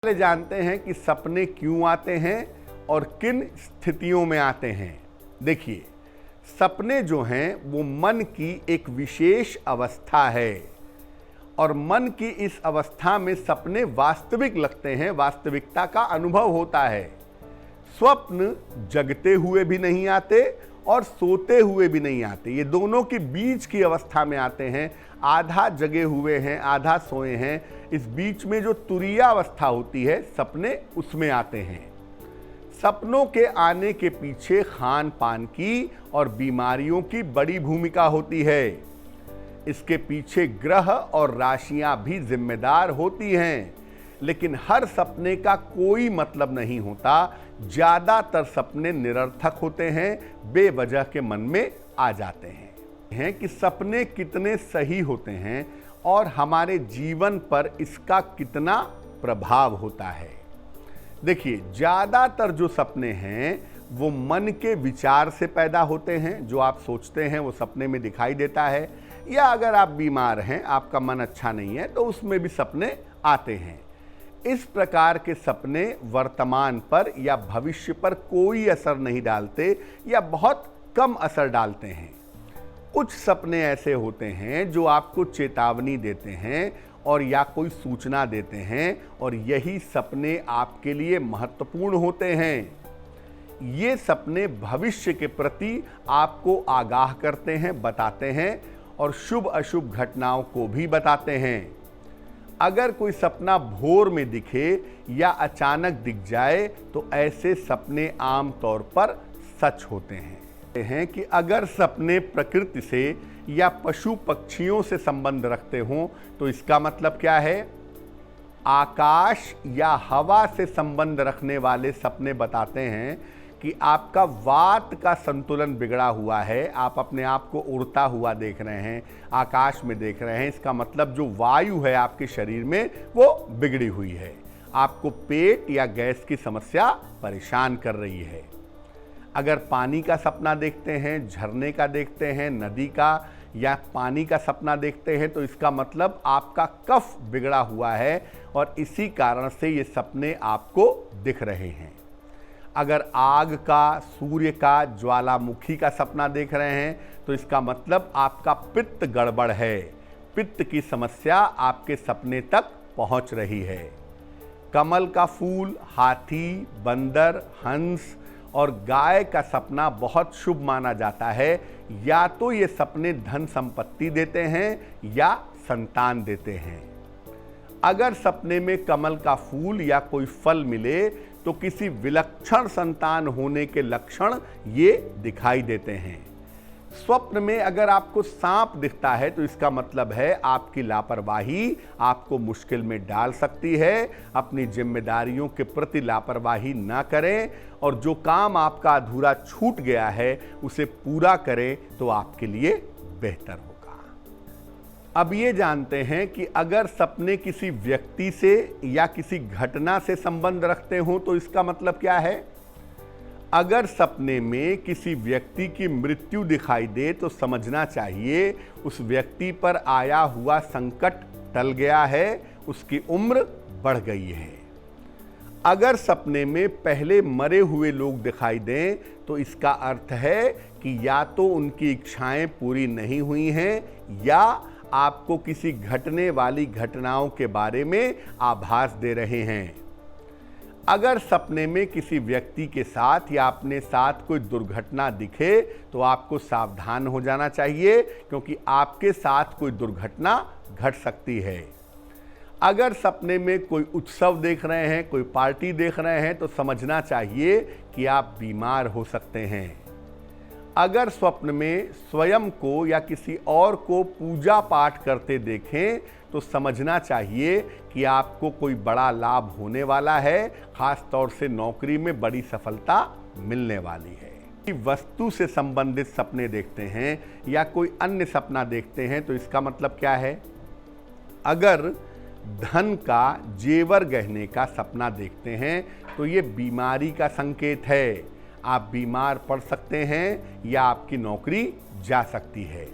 पहले जानते हैं कि सपने क्यों आते हैं और किन स्थितियों में आते हैं। देखिए, सपने जो हैं वो मन की एक विशेष अवस्था है और मन की इस अवस्था में सपने वास्तविक लगते हैं, वास्तविकता का अनुभव होता है। स्वप्न जगते हुए भी नहीं आते और सोते हुए भी नहीं आते, ये दोनों के बीच की अवस्था में आते हैं। आधा जगे हुए हैं, आधा सोए हैं, इस बीच में जो तुरीय अवस्था होती है सपने उसमें आते हैं। सपनों के आने के पीछे खान पान की और बीमारियों की बड़ी भूमिका होती है। इसके पीछे ग्रह और राशियां भी जिम्मेदार होती हैं, लेकिन हर सपने का कोई मतलब नहीं होता। ज्यादातर सपने निरर्थक होते हैं, बेवजह के मन में आ जाते हैं कि सपने कितने सही होते हैं और हमारे जीवन पर इसका कितना प्रभाव होता है। देखिए, ज्यादातर जो सपने हैं वो मन के विचार से पैदा होते हैं। जो आप सोचते हैं वो सपने में दिखाई देता है, या अगर आप बीमार हैं, आपका मन अच्छा नहीं है, तो उसमें भी सपने आते हैं। इस प्रकार के सपने वर्तमान पर या भविष्य पर कोई असर नहीं डालते या बहुत कम असर डालते हैं। कुछ सपने ऐसे होते हैं जो आपको चेतावनी देते हैं और या कोई सूचना देते हैं, और यही सपने आपके लिए महत्वपूर्ण होते हैं। ये सपने भविष्य के प्रति आपको आगाह करते हैं, बताते हैं और शुभ अशुभ घटनाओं को भी बताते हैं। अगर कोई सपना भोर में दिखे या अचानक दिख जाए तो ऐसे सपने आम तौर पर सच होते हैं कि अगर सपने प्रकृति से या पशु पक्षियों से संबंध रखते हों तो इसका मतलब क्या है। आकाश या हवा से संबंध रखने वाले सपने बताते हैं कि आपका वात का संतुलन बिगड़ा हुआ है, आप अपने आप को उड़ता हुआ देख रहे हैं, आकाश में देख रहे हैं। इसका मतलब जो वायु है आपके शरीर में वो बिगड़ी हुई है, आपको पेट या गैस की समस्या परेशान कर रही है। अगर पानी का सपना देखते हैं, झरने का देखते हैं, नदी का या पानी का सपना देखते हैं तो इसका मतलब आपका कफ बिगड़ा हुआ है और इसी कारण से ये सपने आपको दिख रहे हैं। अगर आग का, सूर्य का, ज्वालामुखी का सपना देख रहे हैं तो इसका मतलब आपका पित्त गड़बड़ है, पित्त की समस्या आपके सपने तक पहुंच रही है। कमल का फूल, हाथी, बंदर, हंस और गाय का सपना बहुत शुभ माना जाता है। या तो ये सपने धन संपत्ति देते हैं या संतान देते हैं। अगर सपने में कमल का फूल या कोई फल मिले तो किसी विलक्षण संतान होने के लक्षण ये दिखाई देते हैं। स्वप्न में अगर आपको सांप दिखता है तो इसका मतलब है आपकी लापरवाही आपको मुश्किल में डाल सकती है। अपनी जिम्मेदारियों के प्रति लापरवाही ना करें और जो काम आपका अधूरा छूट गया है उसे पूरा करें तो आपके लिए बेहतर होगा। अब ये जानते हैं कि अगर सपने किसी व्यक्ति से या किसी घटना से संबंध रखते हों तो इसका मतलब क्या है। अगर सपने में किसी व्यक्ति की मृत्यु दिखाई दे तो समझना चाहिए उस व्यक्ति पर आया हुआ संकट टल गया है, उसकी उम्र बढ़ गई है। अगर सपने में पहले मरे हुए लोग दिखाई दें तो इसका अर्थ है कि या तो उनकी इच्छाएं पूरी नहीं हुई हैं या आपको किसी घटने वाली घटनाओं के बारे में आभास दे रहे हैं। अगर सपने में किसी व्यक्ति के साथ या अपने साथ कोई दुर्घटना दिखे तो आपको सावधान हो जाना चाहिए, क्योंकि आपके साथ कोई दुर्घटना घट सकती है। अगर सपने में कोई उत्सव देख रहे हैं, कोई पार्टी देख रहे हैं तो समझना चाहिए कि आप बीमार हो सकते हैं। अगर स्वप्न में स्वयं को या किसी और को पूजा पाठ करते देखें तो समझना चाहिए कि आपको कोई बड़ा लाभ होने वाला है, खास तौर से नौकरी में बड़ी सफलता मिलने वाली है। वस्तु से संबंधित सपने देखते हैं या कोई अन्य सपना देखते हैं तो इसका मतलब क्या है। अगर धन का, जेवर गहने का सपना देखते हैं तो ये बीमारी का संकेत है। आप बीमार पड़ सकते हैं या आपकी नौकरी जा सकती है।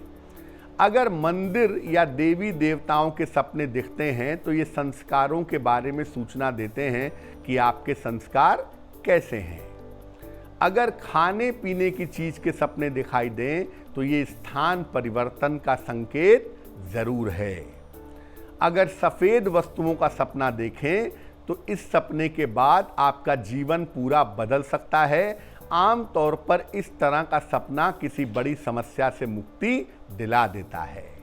अगर मंदिर या देवी देवताओं के सपने दिखते हैं तो ये संस्कारों के बारे में सूचना देते हैं कि आपके संस्कार कैसे हैं। अगर खाने पीने की चीज के सपने दिखाई दें तो ये स्थान परिवर्तन का संकेत जरूर है। अगर सफेद वस्तुओं का सपना देखें तो इस सपने के बाद आपका जीवन पूरा बदल सकता है। आमतौर पर इस तरह का सपना किसी बड़ी समस्या से मुक्ति दिला देता है।